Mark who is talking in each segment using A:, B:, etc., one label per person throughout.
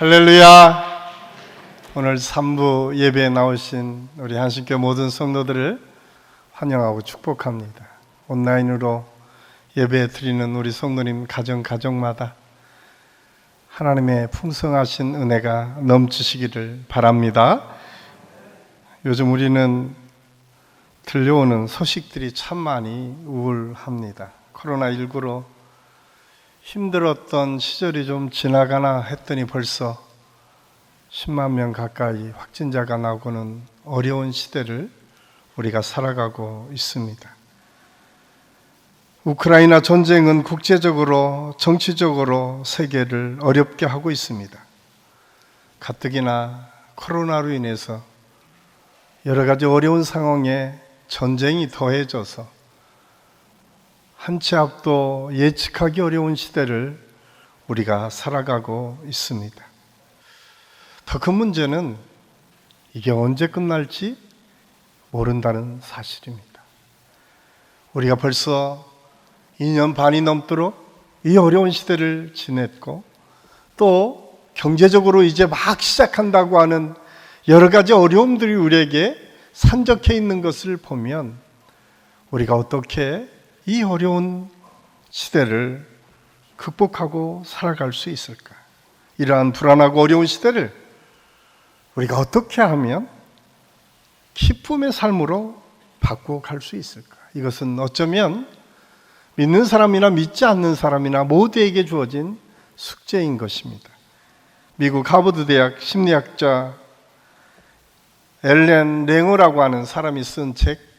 A: 할렐루야. 오늘 3부 예배에 나오신 우리 한신교회 모든 성도들을 환영하고 축복합니다. 온라인으로 예배 드리는 우리 성도님 가정마다 하나님의 풍성하신 은혜가 넘치시기를 바랍니다. 요즘 우리는 들려오는 소식들이 참 많이 우울합니다. 코로나19로 힘들었던 시절이 좀 지나가나 했더니 벌써 10만 명 가까이 확진자가 나오고는 어려운 시대를 우리가 살아가고 있습니다. 우크라이나 전쟁은 국제적으로 정치적으로 세계를 어렵게 하고 있습니다. 가뜩이나 코로나로 인해서 여러 가지 어려운 상황에 전쟁이 더해져서 한 치 앞도 예측하기 어려운 시대를 우리가 살아가고 있습니다. 더 큰 문제는 이게 언제 끝날지 모른다는 사실입니다. 우리가 벌써 2년 반이 넘도록 이 어려운 시대를 지냈고 또 경제적으로 이제 막 시작한다고 하는 여러 가지 어려움들이 우리에게 산적해 있는 것을 보면 우리가 어떻게 이 어려운 시대를 극복하고 살아갈 수 있을까? 이러한 불안하고 어려운 시대를 우리가 어떻게 하면 기쁨의 삶으로 바꾸어 갈 수 있을까? 이것은 어쩌면 믿는 사람이나 믿지 않는 사람이나 모두에게 주어진 숙제인 것입니다. 미국 하버드 대학 심리학자 엘렌 랭어라고 하는 사람이 쓴 책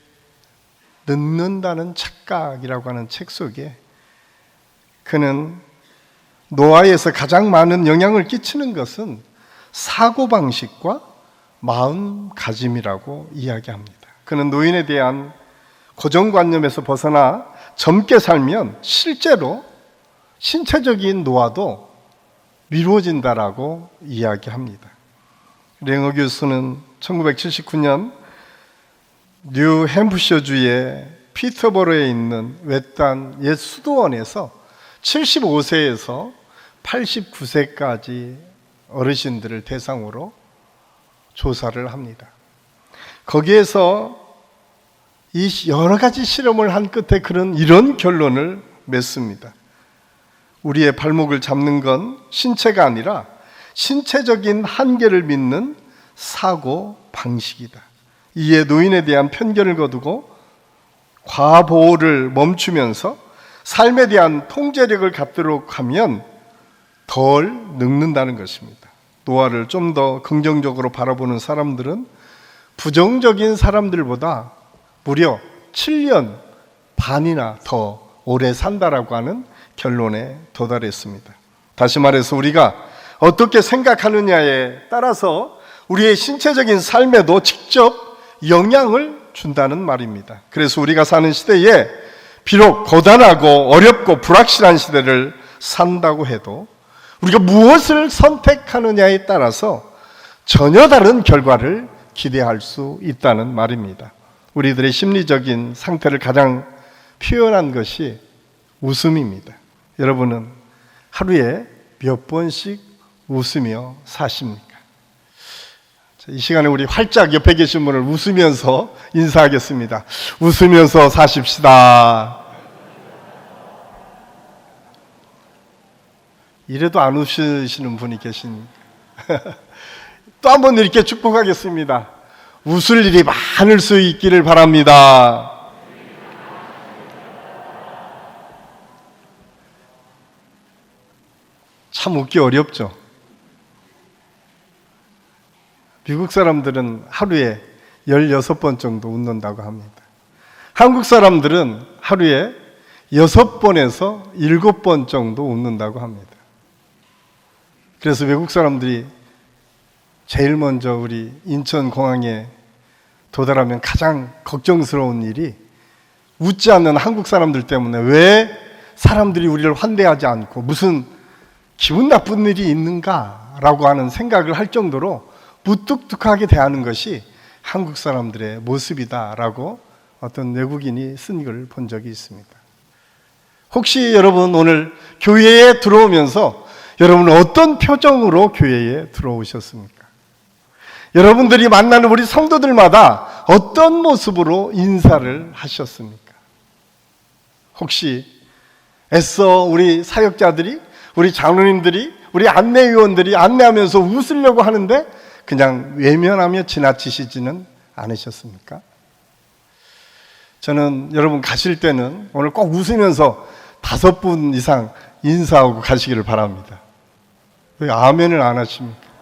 A: 늦는다는 착각이라고 하는 책 속에 그는 노화에서 가장 많은 영향을 끼치는 것은 사고방식과 마음가짐이라고 이야기합니다. 그는 노인에 대한 고정관념에서 벗어나 젊게 살면 실제로 신체적인 노화도 미루어진다라고 이야기합니다. 랭어 교수는 1979년 뉴햄프셔주의 피터버러에 있는 외딴 옛 수도원에서 75세에서 89세까지 어르신들을 대상으로 조사를 합니다. 거기에서 이 여러 가지 실험을 한 끝에 그는 이런 결론을 맺습니다. 우리의 발목을 잡는 건 신체가 아니라 신체적인 한계를 믿는 사고 방식이다. 이에 노인에 대한 편견을 거두고 과보호를 멈추면서 삶에 대한 통제력을 갖도록 하면 덜 늙는다는 것입니다. 노화를 좀 더 긍정적으로 바라보는 사람들은 부정적인 사람들보다 무려 7년 반이나 더 오래 산다라고 하는 결론에 도달했습니다. 다시 말해서 우리가 어떻게 생각하느냐에 따라서 우리의 신체적인 삶에도 직접 영향을 준다는 말입니다. 그래서 우리가 사는 시대에 비록 고단하고 어렵고 불확실한 시대를 산다고 해도 우리가 무엇을 선택하느냐에 따라서 전혀 다른 결과를 기대할 수 있다는 말입니다. 우리들의 심리적인 상태를 가장 표현한 것이 웃음입니다. 여러분은 하루에 몇 번씩 웃으며 사십니까? 이 시간에 우리 활짝 옆에 계신 분을 웃으면서 인사하겠습니다. 웃으면서 사십시다. 이래도 안 웃으시는 분이 계십니까? 또 한 번 이렇게 축복하겠습니다. 웃을 일이 많을 수 있기를 바랍니다. 참 웃기 어렵죠? 미국 사람들은 하루에 16번 정도 웃는다고 합니다. 한국 사람들은 하루에 6번에서 7번 정도 웃는다고 합니다. 그래서 외국 사람들이 제일 먼저 우리 인천공항에 도달하면 가장 걱정스러운 일이 웃지 않는 한국 사람들 때문에 왜 사람들이 우리를 환대하지 않고 무슨 기분 나쁜 일이 있는가라고 하는 생각을 할 정도로 무뚝뚝하게 대하는 것이 한국 사람들의 모습이다라고 어떤 외국인이 쓴 걸 본 적이 있습니다. 혹시 여러분 오늘 교회에 들어오면서 여러분은 어떤 표정으로 교회에 들어오셨습니까? 여러분들이 만나는 우리 성도들마다 어떤 모습으로 인사를 하셨습니까? 혹시 애써 우리 사역자들이, 우리 장로님들이, 우리 안내위원들이 안내하면서 웃으려고 하는데 그냥 외면하며 지나치시지는 않으셨습니까? 저는 여러분 가실 때는 오늘 꼭 웃으면서 5분 이상 인사하고 가시기를 바랍니다. 왜 아멘을 안 하십니까?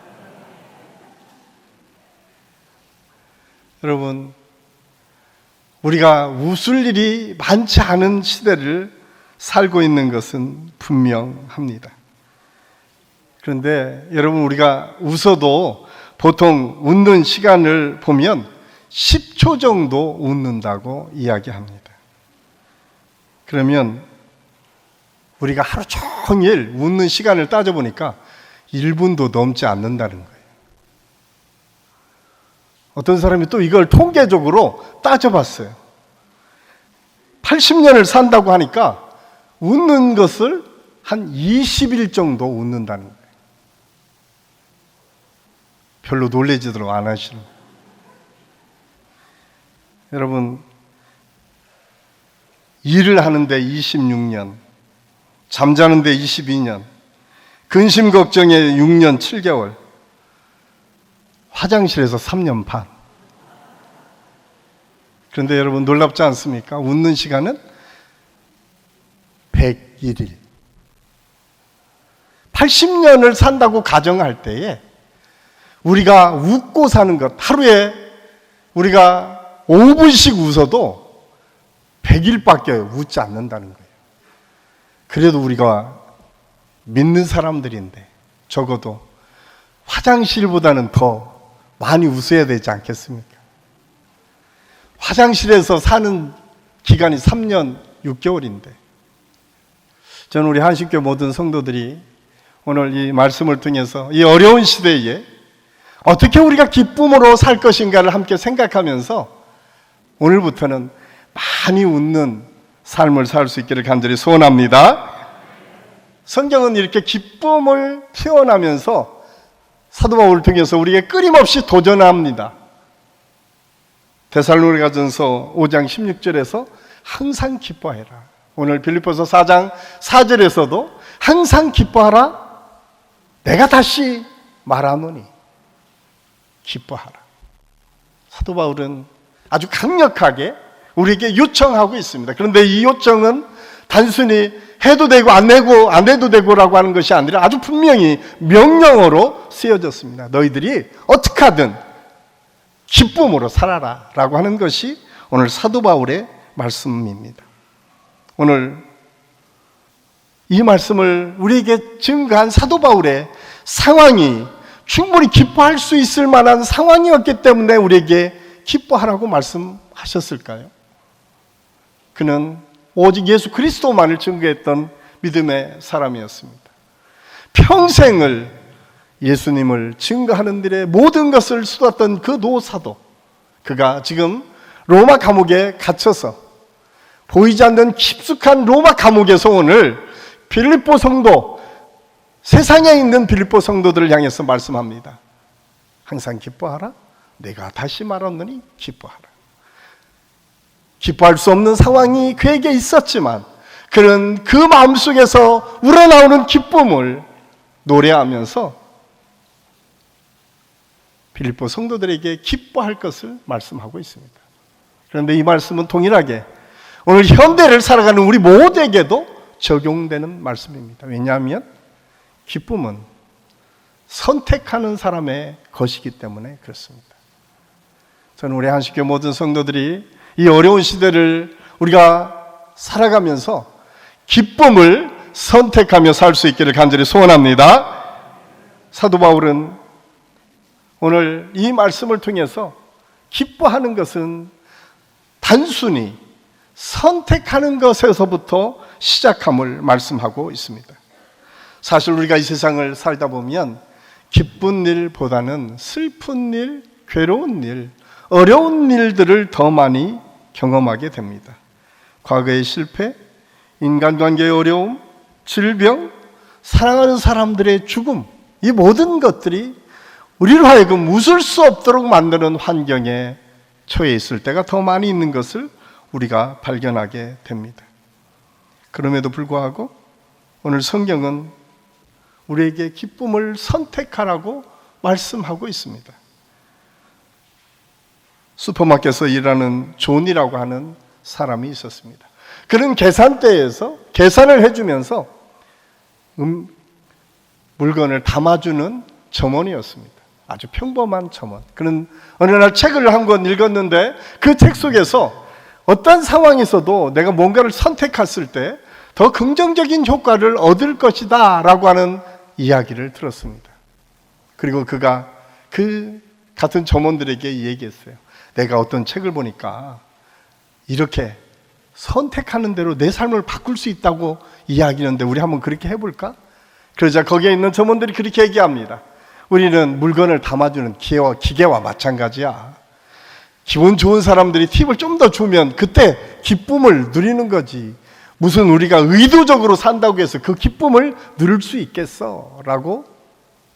A: 여러분, 우리가 웃을 일이 많지 않은 시대를 살고 있는 것은 분명합니다. 그런데 여러분, 우리가 웃어도 보통 웃는 시간을 보면 10초 정도 웃는다고 이야기합니다. 그러면 우리가 하루 종일 웃는 시간을 따져보니까 1분도 넘지 않는다는 거예요. 어떤 사람이 또 이걸 통계적으로 따져봤어요. 80년을 산다고 하니까 웃는 것을 한 20일 정도 웃는다는 거예요. 별로 놀라지도 안 하시는 거예요. 여러분, 일을 하는데 26년, 잠자는데 22년, 근심 걱정에 6년 7개월, 화장실에서 3년 반. 그런데 여러분 놀랍지 않습니까? 웃는 시간은 101일. 80년을 산다고 가정할 때에 우리가 웃고 사는 것, 하루에 우리가 5분씩 웃어도 100일밖에 웃지 않는다는 거예요. 그래도 우리가 믿는 사람들인데 적어도 화장실보다는 더 많이 웃어야 되지 않겠습니까? 화장실에서 사는 기간이 3년 6개월인데 저는 우리 한식교회 모든 성도들이 오늘 이 말씀을 통해서 이 어려운 시대에 어떻게 우리가 기쁨으로 살 것인가를 함께 생각하면서 오늘부터는 많이 웃는 삶을 살 수 있기를 간절히 소원합니다. 성경은 이렇게 기쁨을 표현하면서 사도 바울을 통해서 우리에게 끊임없이 도전합니다. 데살로니가전서 5장 16절에서 항상 기뻐해라. 오늘 빌립보서 4장 4절에서도 항상 기뻐하라. 내가 다시 말하노니 기뻐하라. 사도 바울은 아주 강력하게 우리에게 요청하고 있습니다. 그런데 이 요청은 단순히 해도 되고 안 해도 되고라고 하는 것이 아니라 아주 분명히 명령어로 쓰여졌습니다. 너희들이 어떻게 하든 기쁨으로 살아라 라고 하는 것이 오늘 사도 바울의 말씀입니다. 오늘 이 말씀을 우리에게 증거한 사도 바울의 상황이 충분히 기뻐할 수 있을 만한 상황이었기 때문에 우리에게 기뻐하라고 말씀하셨을까요? 그는 오직 예수 그리스도만을 증거했던 믿음의 사람이었습니다. 평생을 예수님을 증거하는 일에 모든 것을 쏟았던 그 노사도, 그가 지금 로마 감옥에 갇혀서 보이지 않는 깊숙한 로마 감옥에서 오늘 빌립보 성도, 세상에 있는 빌립보 성도들을 향해서 말씀합니다. 항상 기뻐하라. 내가 다시 말하노니 기뻐하라. 기뻐할 수 없는 상황이 그에게 있었지만 그는 그 마음속에서 우러나오는 기쁨을 노래하면서 빌립보 성도들에게 기뻐할 것을 말씀하고 있습니다. 그런데 이 말씀은 동일하게 오늘 현대를 살아가는 우리 모두에게도 적용되는 말씀입니다. 왜냐하면 기쁨은 선택하는 사람의 것이기 때문에 그렇습니다. 저는 우리 한식교회 모든 성도들이 이 어려운 시대를 우리가 살아가면서 기쁨을 선택하며 살 수 있기를 간절히 소원합니다. 사도 바울은 오늘 이 말씀을 통해서 기뻐하는 것은 단순히 선택하는 것에서부터 시작함을 말씀하고 있습니다. 사실 우리가 이 세상을 살다 보면 기쁜 일보다는 슬픈 일, 괴로운 일, 어려운 일들을 더 많이 경험하게 됩니다. 과거의 실패, 인간관계의 어려움, 질병, 사랑하는 사람들의 죽음, 이 모든 것들이 우리로 하여금 웃을 수 없도록 만드는 환경에 처해 있을 때가 더 많이 있는 것을 우리가 발견하게 됩니다. 그럼에도 불구하고 오늘 성경은 우리에게 기쁨을 선택하라고 말씀하고 있습니다. 슈퍼마켓에서 일하는 존이라고 하는 사람이 있었습니다. 그는 계산대에서 계산을 해주면서 물건을 담아주는 점원이었습니다. 아주 평범한 점원. 그는 어느 날 책을 한 권 읽었는데 그 책 속에서 어떤 상황에서도 내가 뭔가를 선택했을 때 더 긍정적인 효과를 얻을 것이다 라고 하는 이야기를 들었습니다. 그리고 그가 그 같은 점원들에게 얘기했어요. 내가 어떤 책을 보니까 이렇게 선택하는 대로 내 삶을 바꿀 수 있다고 이야기하는데 우리 한번 그렇게 해볼까? 그러자 거기에 있는 점원들이 그렇게 얘기합니다. 우리는 물건을 담아주는 기계와 마찬가지야. 기분 좋은 사람들이 팁을 좀 더 주면 그때 기쁨을 누리는 거지. 무슨 우리가 의도적으로 산다고 해서 그 기쁨을 누릴 수 있겠어? 라고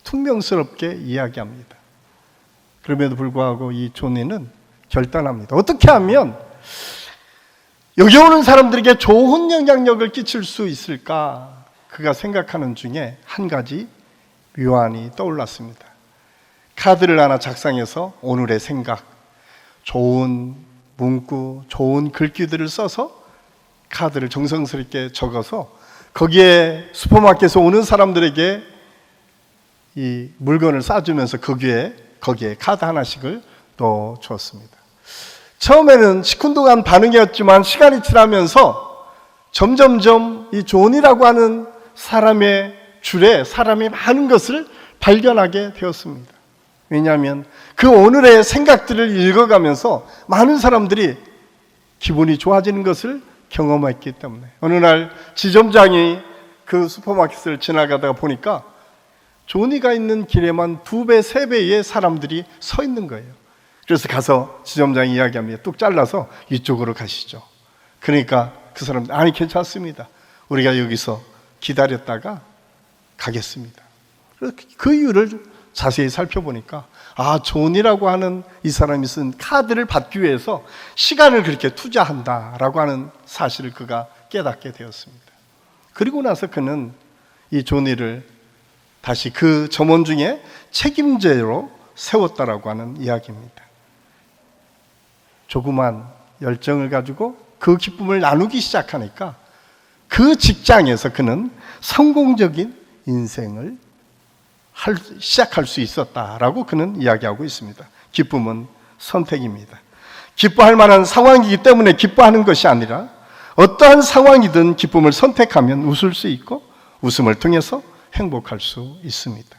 A: 퉁명스럽게 이야기합니다. 그럼에도 불구하고 이 존이는 결단합니다. 어떻게 하면 여기 오는 사람들에게 좋은 영향력을 끼칠 수 있을까? 그가 생각하는 중에 한 가지 묘안이 떠올랐습니다. 카드를 하나 작성해서 오늘의 생각, 좋은 문구, 좋은 글귀들을 써서 카드를 정성스럽게 적어서 거기에 슈퍼마켓에서 오는 사람들에게 이 물건을 싸주면서 거기에 카드 하나씩을 넣어 주었습니다. 처음에는 시큰둥한 반응이었지만 시간이 지나면서 점점점 이 존이라고 하는 사람의 줄에 사람이 많은 것을 발견하게 되었습니다. 왜냐하면 그 오늘의 생각들을 읽어가면서 많은 사람들이 기분이 좋아지는 것을 경험했기 때문에 어느 날 지점장이 그 슈퍼마켓을 지나가다가 보니까 존이가 있는 길에만 2배, 3배의 사람들이 서 있는 거예요. 그래서 가서 지점장이 이야기합니다. 뚝 잘라서 이쪽으로 가시죠. 그러니까 그 사람들 아니 괜찮습니다. 우리가 여기서 기다렸다가 가겠습니다. 그래서 그 이유를 자세히 살펴보니까 존이라고 하는 이 사람이 쓴 카드를 받기 위해서 시간을 그렇게 투자한다라고 하는 사실을 그가 깨닫게 되었습니다. 그리고 나서 그는 이 존이를 다시 그 점원 중에 책임자로 세웠다라고 하는 이야기입니다. 조그만 열정을 가지고 그 기쁨을 나누기 시작하니까 그 직장에서 그는 성공적인 인생을 시작할 수 있었다라고 그는 이야기하고 있습니다. 기쁨은 선택입니다. 기뻐할 만한 상황이기 때문에 기뻐하는 것이 아니라 어떠한 상황이든 기쁨을 선택하면 웃을 수 있고 웃음을 통해서 행복할 수 있습니다.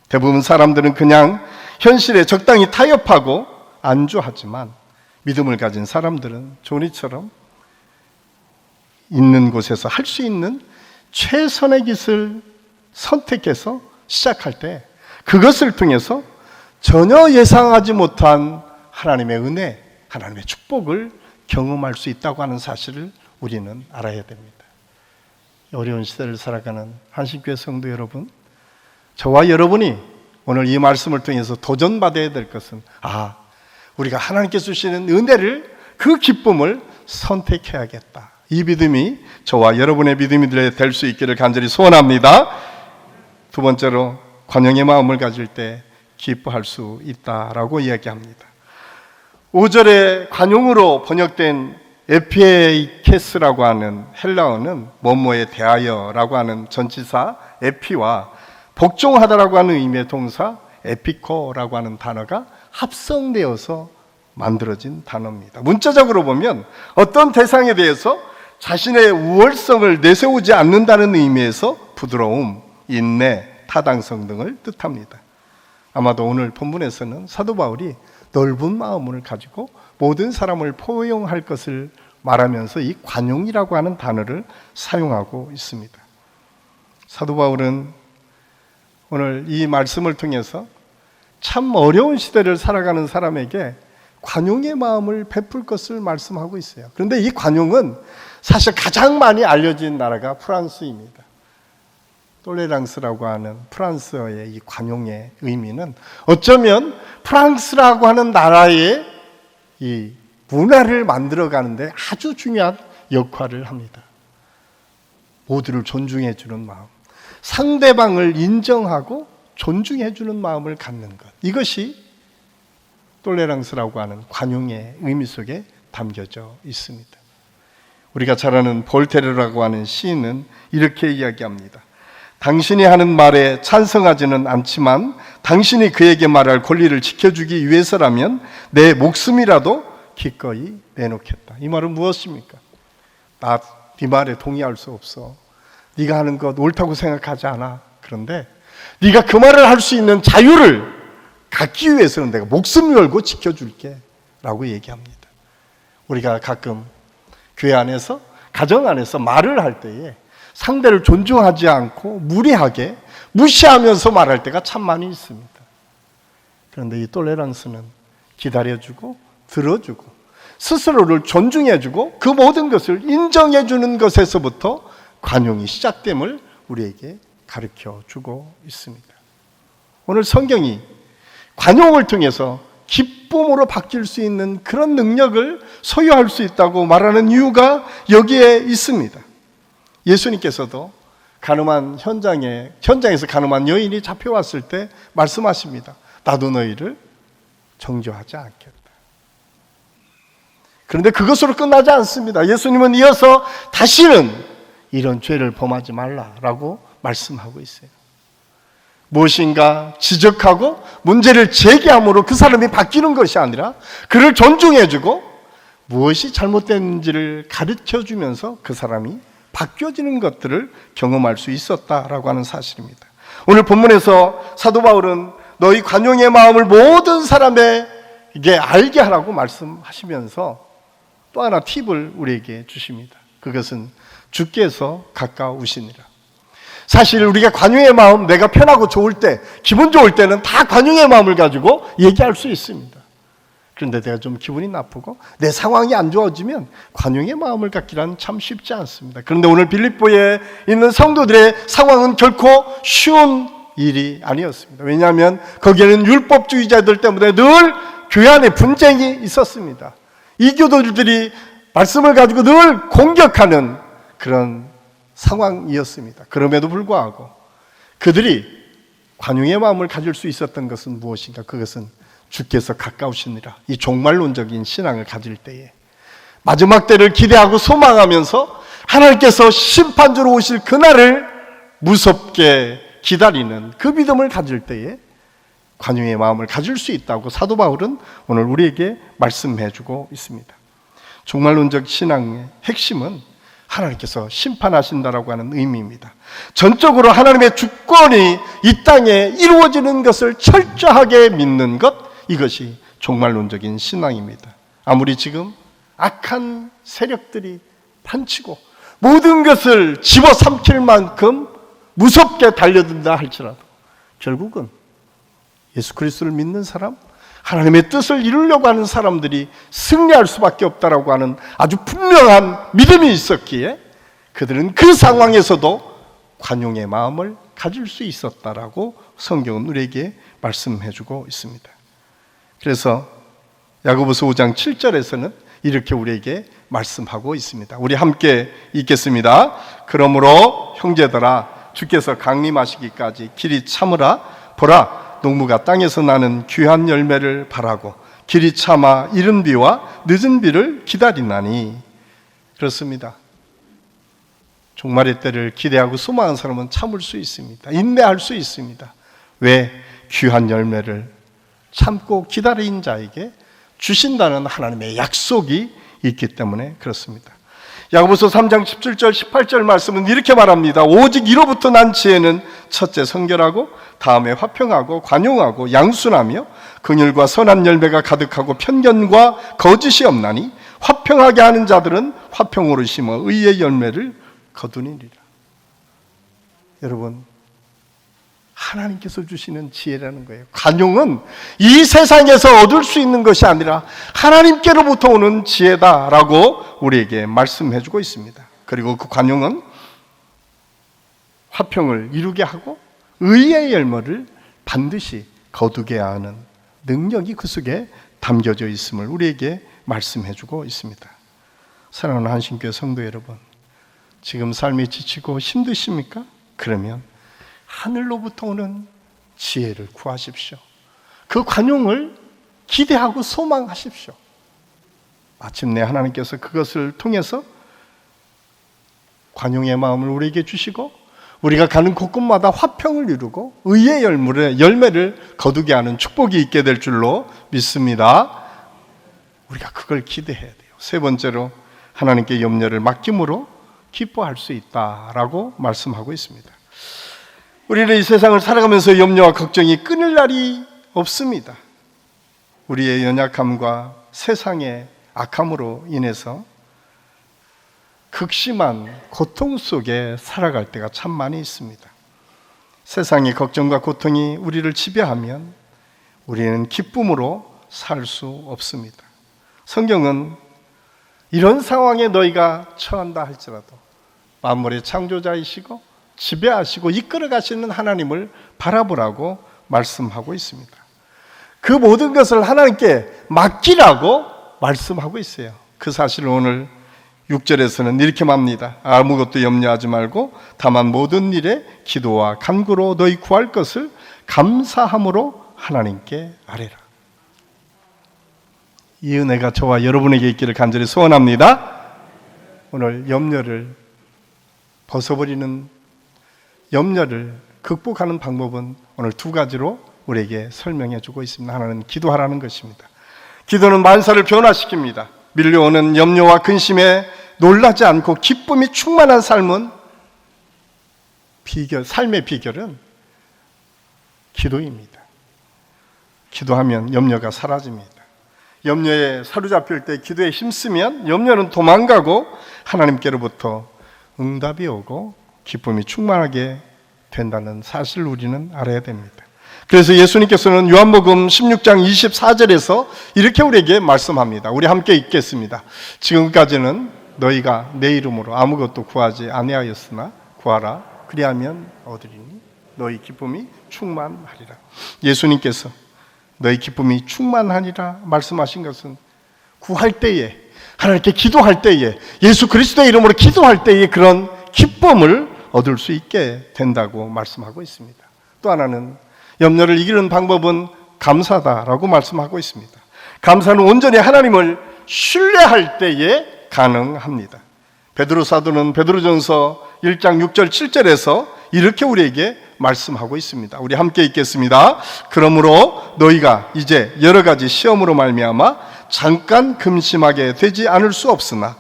A: 대부분 사람들은 그냥 현실에 적당히 타협하고 안주하지만 믿음을 가진 사람들은 조니처럼 있는 곳에서 할 수 있는 최선의 길을 선택해서 시작할 때 그것을 통해서 전혀 예상하지 못한 하나님의 은혜, 하나님의 축복을 경험할 수 있다고 하는 사실을 우리는 알아야 됩니다. 어려운 시대를 살아가는 한신교회 성도 여러분, 저와 여러분이 오늘 이 말씀을 통해서 도전받아야 될 것은 우리가 하나님께서 주시는 은혜를, 그 기쁨을 선택해야겠다. 이 믿음이 저와 여러분의 믿음이 될 수 있기를 간절히 소원합니다. 두 번째로 관용의 마음을 가질 때 기뻐할 수 있다라고 이야기합니다. 5절에 관용으로 번역된 에피케스라고 하는 헬라어는 뭐뭐에 대하여라고 하는 전치사 에피와 복종하다라고 하는 의미의 동사 에피코라고 하는 단어가 합성되어서 만들어진 단어입니다. 문자적으로 보면 어떤 대상에 대해서 자신의 우월성을 내세우지 않는다는 의미에서 부드러움, 인내, 타당성 등을 뜻합니다. 아마도 오늘 본문에서는 사도 바울이 넓은 마음을 가지고 모든 사람을 포용할 것을 말하면서 이 관용이라고 하는 단어를 사용하고 있습니다. 사도 바울은 오늘 이 말씀을 통해서 참 어려운 시대를 살아가는 사람에게 관용의 마음을 베풀 것을 말씀하고 있어요. 그런데 이 관용은 사실 가장 많이 알려진 나라가 프랑스입니다. 톨레랑스라고 하는 프랑스어의 이 관용의 의미는 어쩌면 프랑스라고 하는 나라의 이 문화를 만들어가는데 아주 중요한 역할을 합니다. 모두를 존중해 주는 마음, 상대방을 인정하고 존중해 주는 마음을 갖는 것, 이것이 톨레랑스라고 하는 관용의 의미 속에 담겨져 있습니다. 우리가 잘 아는 볼테르라고 하는 시인은 이렇게 이야기합니다. 당신이 하는 말에 찬성하지는 않지만 당신이 그에게 말할 권리를 지켜주기 위해서라면 내 목숨이라도 기꺼이 내놓겠다. 이 말은 무엇입니까? 나 네 말에 동의할 수 없어. 네가 하는 것 옳다고 생각하지 않아. 그런데 네가 그 말을 할 수 있는 자유를 갖기 위해서는 내가 목숨 걸고 지켜줄게 라고 얘기합니다. 우리가 가끔 교회 안에서, 가정 안에서 말을 할 때에 상대를 존중하지 않고 무리하게 무시하면서 말할 때가 참 많이 있습니다. 그런데 이 톨레랑스는 기다려주고 들어주고 스스로를 존중해주고 그 모든 것을 인정해주는 것에서부터 관용이 시작됨을 우리에게 가르쳐주고 있습니다. 오늘 성경이 관용을 통해서 기쁨으로 바뀔 수 있는 그런 능력을 소유할 수 있다고 말하는 이유가 여기에 있습니다. 예수님께서도 가늠한 현장에서 가늠한 여인이 잡혀왔을 때 말씀하십니다. 나도 너희를 정죄하지 않겠다. 그런데 그것으로 끝나지 않습니다. 예수님은 이어서 다시는 이런 죄를 범하지 말라라고 말씀하고 있어요. 무엇인가 지적하고 문제를 제기함으로 그 사람이 바뀌는 것이 아니라 그를 존중해주고 무엇이 잘못된지를 가르쳐주면서 그 사람이 바뀌어지는 것들을 경험할 수 있었다라고 하는 사실입니다. 오늘 본문에서 사도 바울은 너희 관용의 마음을 모든 사람에게 알게 하라고 말씀하시면서 또 하나 팁을 우리에게 주십니다. 그것은 주께서 가까우시니라. 사실 우리가 관용의 마음, 내가 편하고 좋을 때, 기분 좋을 때는 다 관용의 마음을 가지고 얘기할 수 있습니다. 그런데 내가 좀 기분이 나쁘고 내 상황이 안 좋아지면 관용의 마음을 갖기란 참 쉽지 않습니다. 그런데 오늘 빌립보에 있는 성도들의 상황은 결코 쉬운 일이 아니었습니다. 왜냐하면 거기에는 율법주의자들 때문에 늘 교회 안에 분쟁이 있었습니다. 이교도들이 말씀을 가지고 늘 공격하는 그런 상황이었습니다. 그럼에도 불구하고 그들이 관용의 마음을 가질 수 있었던 것은 무엇인가? 그것은 주께서 가까우시니라. 이 종말론적인 신앙을 가질 때에 마지막 때를 기대하고 소망하면서 하나님께서 심판주로 오실 그날을 무섭게 기다리는 그 믿음을 가질 때에 관용의 마음을 가질 수 있다고 사도 바울은 오늘 우리에게 말씀해주고 있습니다. 종말론적 신앙의 핵심은 하나님께서 심판하신다라고 하는 의미입니다. 전적으로 하나님의 주권이 이 땅에 이루어지는 것을 철저하게 믿는 것, 이것이 종말론적인 신앙입니다. 아무리 지금 악한 세력들이 판치고 모든 것을 집어삼킬 만큼 무섭게 달려든다 할지라도 결국은 예수 그리스도를 믿는 사람, 하나님의 뜻을 이루려고 하는 사람들이 승리할 수밖에 없다라고 하는 아주 분명한 믿음이 있었기에 그들은 그 상황에서도 관용의 마음을 가질 수 있었다라고 성경은 우리에게 말씀해주고 있습니다. 그래서 야고보서 5장 7절에서는 이렇게 우리에게 말씀하고 있습니다. 우리 함께 읽겠습니다. 그러므로 형제들아 주께서 강림하시기까지 길이 참으라. 보라 농부가 땅에서 나는 귀한 열매를 바라고 길이 참아 이른 비와 늦은 비를 기다리나니. 그렇습니다. 종말의 때를 기대하고 소망하는 사람은 참을 수 있습니다. 인내할 수 있습니다. 왜? 귀한 열매를 참고 기다린 자에게 주신다는 하나님의 약속이 있기 때문에 그렇습니다. 야고보서 3장 17절 18절 말씀은 이렇게 말합니다. 오직 이로부터 난 지혜는 첫째 성결하고 다음에 화평하고 관용하고 양순하며 긍휼과 선한 열매가 가득하고 편견과 거짓이 없나니 화평하게 하는 자들은 화평으로 심어 의의 열매를 거두니라. 여러분, 하나님께서 주시는 지혜라는 거예요. 관용은 이 세상에서 얻을 수 있는 것이 아니라 하나님께로부터 오는 지혜다라고 우리에게 말씀해주고 있습니다. 그리고 그 관용은 화평을 이루게 하고 의의 열매를 반드시 거두게 하는 능력이 그 속에 담겨져 있음을 우리에게 말씀해주고 있습니다. 사랑하는 한신교회 성도 여러분, 지금 삶이 지치고 힘드십니까? 그러면 하늘로부터 오는 지혜를 구하십시오. 그 관용을 기대하고 소망하십시오. 마침내 하나님께서 그것을 통해서 관용의 마음을 우리에게 주시고 우리가 가는 곳곳마다 화평을 이루고 의의 열매를 거두게 하는 축복이 있게 될 줄로 믿습니다. 우리가 그걸 기대해야 돼요. 세 번째로 하나님께 염려를 맡김으로 기뻐할 수 있다라고 말씀하고 있습니다. 우리는 이 세상을 살아가면서 염려와 걱정이 끊을 날이 없습니다. 우리의 연약함과 세상의 악함으로 인해서 극심한 고통 속에 살아갈 때가 참 많이 있습니다. 세상의 걱정과 고통이 우리를 지배하면 우리는 기쁨으로 살 수 없습니다. 성경은 이런 상황에 너희가 처한다 할지라도 만물의 창조자이시고 지배하시고 이끌어 가시는 하나님을 바라보라고 말씀하고 있습니다. 그 모든 것을 하나님께 맡기라고 말씀하고 있어요. 그 사실을 오늘 6절에서는 이렇게 말합니다. 아무것도 염려하지 말고 다만 모든 일에 기도와 간구로 너희 구할 것을 감사함으로 하나님께 아뢰라. 이 은혜가 저와 여러분에게 있기를 간절히 소원합니다. 오늘 염려를 벗어버리는, 염려를 극복하는 방법은 오늘 두 가지로 우리에게 설명해 주고 있습니다. 하나는 기도하라는 것입니다. 기도는 만사를 변화시킵니다. 밀려오는 염려와 근심에 놀라지 않고 기쁨이 충만한 삶은 삶의 비결은 기도입니다. 기도하면 염려가 사라집니다. 염려에 사로잡힐 때 기도에 힘쓰면 염려는 도망가고 하나님께로부터 응답이 오고 기쁨이 충만하게 된다는 사실을 우리는 알아야 됩니다. 그래서 예수님께서는 요한복음 16장 24절에서 이렇게 우리에게 말씀합니다. 우리 함께 읽겠습니다. 지금까지는 너희가 내 이름으로 아무것도 구하지 아니하였으나 구하라. 그리하면 얻으리니 너희 기쁨이 충만하리라. 예수님께서 너희 기쁨이 충만하리라 말씀하신 것은 구할 때에, 하나님께 기도할 때에, 예수 그리스도의 이름으로 기도할 때에 그런 기쁨을 얻을 수 있게 된다고 말씀하고 있습니다. 또 하나는 염려를 이기는 방법은 감사다라고 말씀하고 있습니다. 감사는 온전히 하나님을 신뢰할 때에 가능합니다. 베드로 사도는 베드로전서 1장 6절 7절에서 이렇게 우리에게 말씀하고 있습니다. 우리 함께 읽겠습니다. 그러므로 너희가 이제 여러 가지 시험으로 말미암아 잠깐 금심하게 되지 않을 수 없으나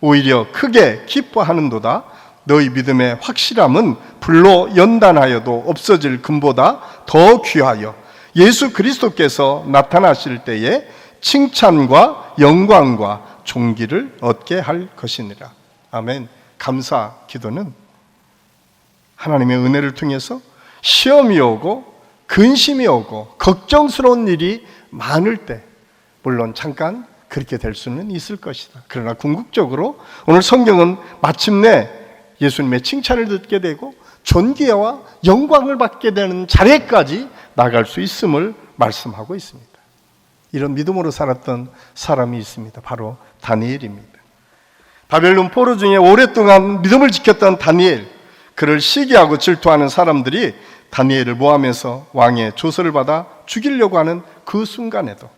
A: 오히려 크게 기뻐하는도다. 너희 믿음의 확실함은 불로 연단하여도 없어질 금보다 더 귀하여 예수 그리스도께서 나타나실 때에 칭찬과 영광과 존귀를 얻게 할 것이니라. 아멘. 감사 기도는 하나님의 은혜를 통해서 시험이 오고 근심이 오고 걱정스러운 일이 많을 때, 물론 잠깐 그렇게 될 수는 있을 것이다. 그러나 궁극적으로 오늘 성경은 마침내 예수님의 칭찬을 듣게 되고 존귀와 영광을 받게 되는 자리까지 나갈 수 있음을 말씀하고 있습니다. 이런 믿음으로 살았던 사람이 있습니다. 바로 다니엘입니다. 바벨론 포로 중에 오랫동안 믿음을 지켰던 다니엘, 그를 시기하고 질투하는 사람들이 다니엘을 모함해서 왕의 조서를 받아 죽이려고 하는 그 순간에도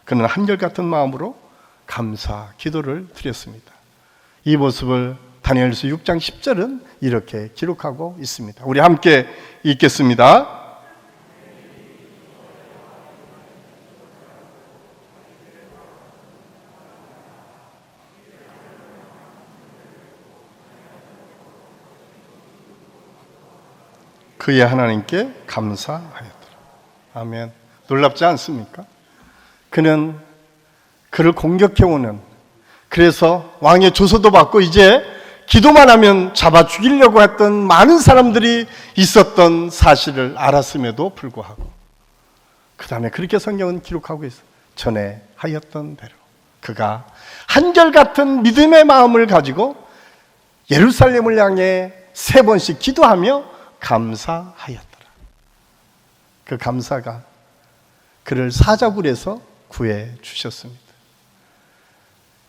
A: 그는 한결같은 마음으로 감사 기도를 드렸습니다. 이 모습을 다니엘서 6장 10절은 이렇게 기록하고 있습니다. 우리 함께 읽겠습니다. 그의 하나님께 감사하였더라. 아멘. 놀랍지 않습니까? 그는 그를 공격해오는, 그래서 왕의 조서도 받고 이제 기도만 하면 잡아 죽이려고 했던 많은 사람들이 있었던 사실을 알았음에도 불구하고 그 다음에 그렇게 성경은 기록하고 있어요. 전에 하였던 대로 그가 한결같은 믿음의 마음을 가지고 예루살렘을 향해 3번씩 기도하며 감사하였더라. 그 감사가 그를 사자굴에서 구해 주셨습니다.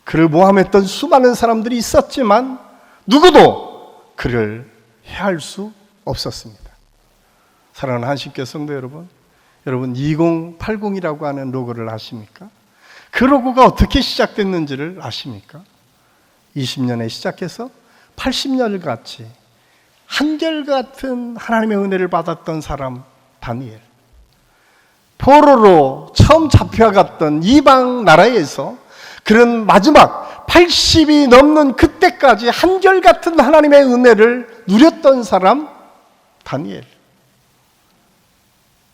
A: 그를 모함했던 수많은 사람들이 있었지만 누구도 그를 해할 수 없었습니다. 사랑하는 한신교 성도 여러분, 2080이라고 하는 로고를 아십니까? 그 로고가 어떻게 시작됐는지를 아십니까? 20년에 시작해서 80년을 같이 한결같은 하나님의 은혜를 받았던 사람 다니엘, 포로로 처음 잡혀갔던 이방 나라에서 그런 마지막 80이 넘는 그때까지 한결같은 하나님의 은혜를 누렸던 사람 다니엘.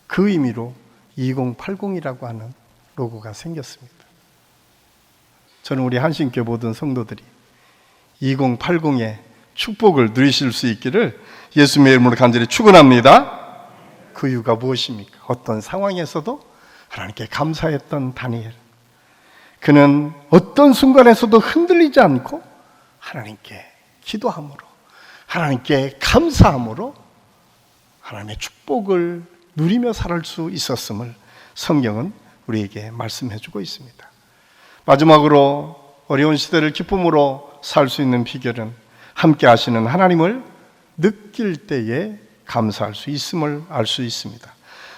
A: 그 의미로 2080이라고 하는 로고가 생겼습니다. 저는 우리 한신교 모든 성도들이 2080의 축복을 누리실 수 있기를 예수님의 이름으로 간절히 축원합니다. 그 이유가 무엇입니까? 어떤 상황에서도 하나님께 감사했던 다니엘. 그는 어떤 순간에서도 흔들리지 않고 하나님께 기도함으로, 하나님께 감사함으로 하나님의 축복을 누리며 살 수 있었음을 성경은 우리에게 말씀해주고 있습니다. 마지막으로 어려운 시대를 기쁨으로 살 수 있는 비결은 함께 하시는 하나님을 느낄 때에 감사할 수 있음을 알 수 있습니다.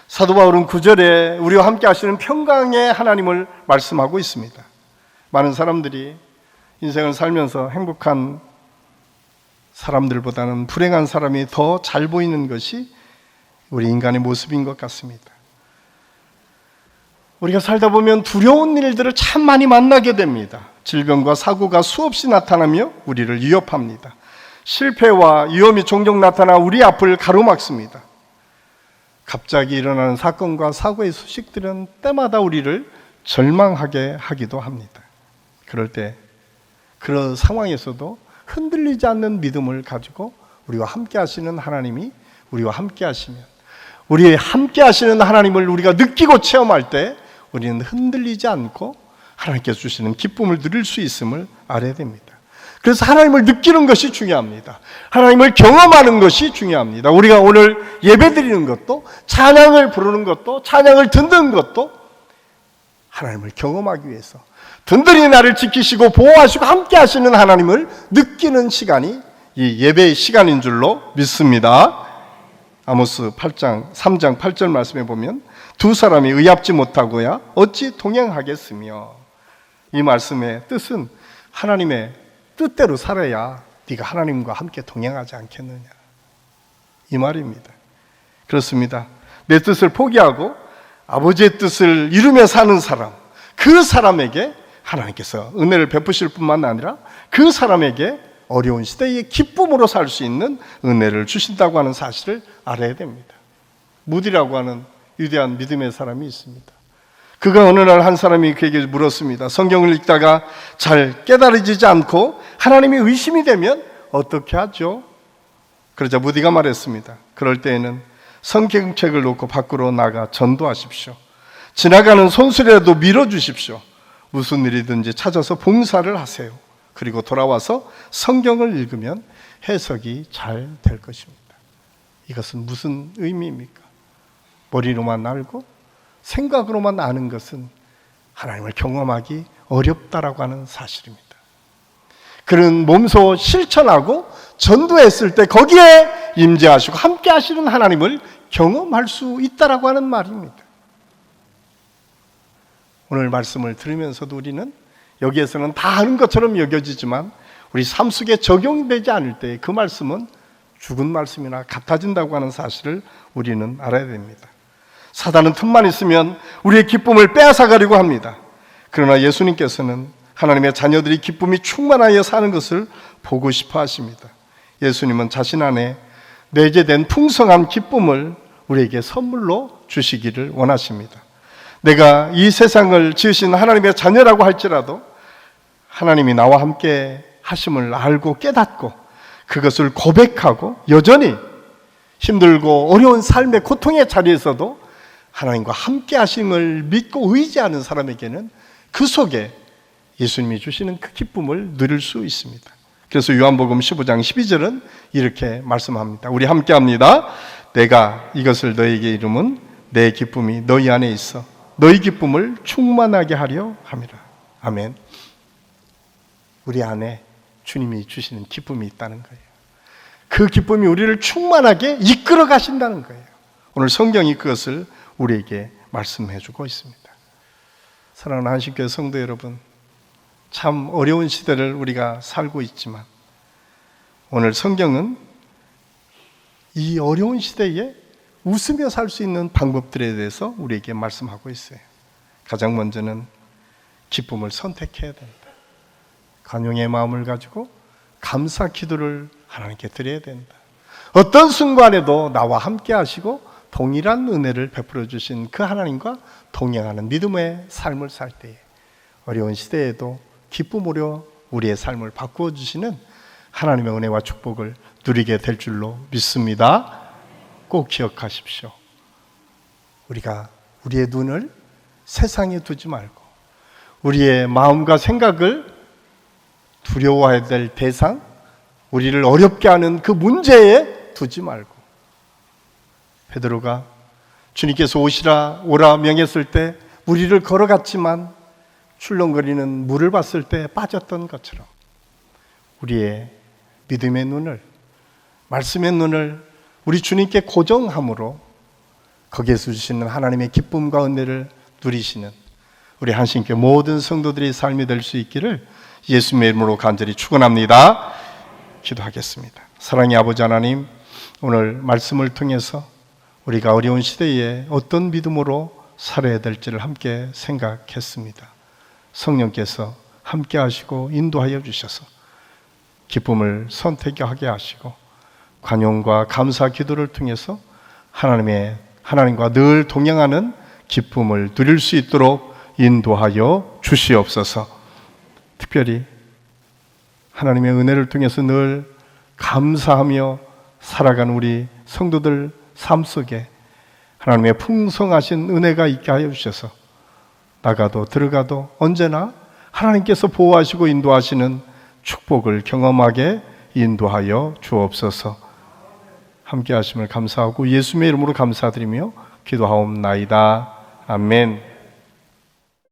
A: 사도 바울은 9절에 우리와 함께 하시는 평강의 하나님을 말씀하고 있습니다. 많은 사람들이 인생을 살면서 행복한 사람들보다는 불행한 사람이 더 잘 보이는 것이 우리 인간의 모습인 것 같습니다. 우리가 살다 보면 두려운 일들을 참 많이 만나게 됩니다. 질병과 사고가 수없이 나타나며 우리를 위협합니다. 실패와 위험이 종종 나타나 우리 앞을 가로막습니다. 갑자기 일어나는 사건과 사고의 소식들은 때마다 우리를 절망하게 하기도 합니다. 그럴 때 그런 상황에서도 흔들리지 않는 믿음을 가지고 우리와 함께 하시는 하나님이 우리와 함께 하시면, 우리의 함께 하시는 하나님을 우리가 느끼고 체험할 때 우리는 흔들리지 않고 하나님께서 주시는 기쁨을 누릴 수 있음을 알아야 됩니다. 그래서 하나님을 느끼는 것이 중요합니다. 하나님을 경험하는 것이 중요합니다. 우리가 오늘 예배 드리는 것도, 찬양을 부르는 것도, 찬양을 듣는 것도 하나님을 경험하기 위해서, 든든히 나를 지키시고 보호하시고 함께 하시는 하나님을 느끼는 시간이 이 예배의 시간인 줄로 믿습니다. 아모스 8장 3장 8절 말씀에 보면 두 사람이 의합지 못하고야 어찌 동행하겠으며, 이 말씀의 뜻은 하나님의 뜻대로 살아야 네가 하나님과 함께 동행하지 않겠느냐, 이 말입니다. 그렇습니다. 내 뜻을 포기하고 아버지의 뜻을 이루며 사는 사람, 그 사람에게 하나님께서 은혜를 베푸실 뿐만 아니라 그 사람에게 어려운 시대에 기쁨으로 살 수 있는 은혜를 주신다고 하는 사실을 알아야 됩니다. 무디라고 하는 위대한 믿음의 사람이 있습니다. 그가 어느 날 한 사람이 그에게 물었습니다. 성경을 읽다가 잘 깨달아지지 않고 하나님이 의심이 되면 어떻게 하죠? 그러자 무디가 말했습니다. 그럴 때에는 성경책을 놓고 밖으로 나가 전도하십시오. 지나가는 손수레라도 밀어주십시오. 무슨 일이든지 찾아서 봉사를 하세요. 그리고 돌아와서 성경을 읽으면 해석이 잘 될 것입니다. 이것은 무슨 의미입니까? 머리로만 알고 생각으로만 아는 것은 하나님을 경험하기 어렵다라고 하는 사실입니다. 그는 몸소 실천하고 전도했을 때 거기에 임재하시고 함께 하시는 하나님을 경험할 수 있다라고 하는 말입니다. 오늘 말씀을 들으면서도 우리는 여기에서는 다 아는 것처럼 여겨지지만 우리 삶 속에 적용되지 않을 때 그 말씀은 죽은 말씀이나 같아진다고 하는 사실을 우리는 알아야 됩니다. 사단은 틈만 있으면 우리의 기쁨을 빼앗아가려고 합니다. 그러나 예수님께서는 하나님의 자녀들이 기쁨이 충만하여 사는 것을 보고 싶어 하십니다. 예수님은 자신 안에 내재된 풍성한 기쁨을 우리에게 선물로 주시기를 원하십니다. 내가 이 세상을 지으신 하나님의 자녀라고 할지라도 하나님이 나와 함께 하심을 알고 깨닫고 그것을 고백하고 여전히 힘들고 어려운 삶의 고통의 자리에서도 하나님과 함께 하심을 믿고 의지하는 사람에게는 그 속에 예수님이 주시는 그 기쁨을 누릴 수 있습니다. 그래서 요한복음 15장 12절은 이렇게 말씀합니다. 우리 함께 합니다. 내가 이것을 너희에게 이름은 내 기쁨이 너희 안에 있어 너희 기쁨을 충만하게 하려 함이라. 아멘. 우리 안에 주님이 주시는 기쁨이 있다는 거예요. 그 기쁨이 우리를 충만하게 이끌어 가신다는 거예요. 오늘 성경이 그것을 우리에게 말씀해 주고 있습니다. 사랑하는 한식교회 성도 여러분, 참 어려운 시대를 우리가 살고 있지만 오늘 성경은 이 어려운 시대에 웃으며 살 수 있는 방법들에 대해서 우리에게 말씀하고 있어요. 가장 먼저는 기쁨을 선택해야 된다. 관용의 마음을 가지고 감사 기도를 하나님께 드려야 된다. 어떤 순간에도 나와 함께 하시고 동일한 은혜를 베풀어 주신 그 하나님과 동행하는 믿음의 삶을 살 때에 어려운 시대에도 기쁨으로 우리의 삶을 바꾸어 주시는 하나님의 은혜와 축복을 누리게 될 줄로 믿습니다. 꼭 기억하십시오. 우리가 우리의 눈을 세상에 두지 말고 우리의 마음과 생각을 두려워해야 될 대상, 우리를 어렵게 하는 그 문제에 두지 말고 베드로가 주님께서 오라 명했을 때 우리를 걸어갔지만 출렁거리는 물을 봤을 때 빠졌던 것처럼 우리의 믿음의 눈을, 말씀의 눈을 우리 주님께 고정함으로 거기에서 주시는 하나님의 기쁨과 은혜를 누리시는 우리 한신교회 모든 성도들의 삶이 될 수 있기를 예수님의 이름으로 간절히 축원합니다. 기도하겠습니다. 사랑의 아버지 하나님, 오늘 말씀을 통해서 우리가 어려운 시대에 어떤 믿음으로 살아야 될지를 함께 생각했습니다. 성령께서 함께 하시고 인도하여 주셔서 기쁨을 선택하게 하시고 관용과 감사 기도를 통해서 하나님과 늘 동행하는 기쁨을 누릴 수 있도록 인도하여 주시옵소서. 특별히 하나님의 은혜를 통해서 늘 감사하며 살아가는 우리 성도들 삶 속에 하나님의 풍성하신 은혜가 있게 하여 주셔서 나가도 들어가도 언제나 하나님께서 보호하시고 인도하시는 축복을 경험하게 인도하여 주옵소서. 함께 하심을 감사하고 예수님의 이름으로 감사드리며 기도하옵나이다. 아멘.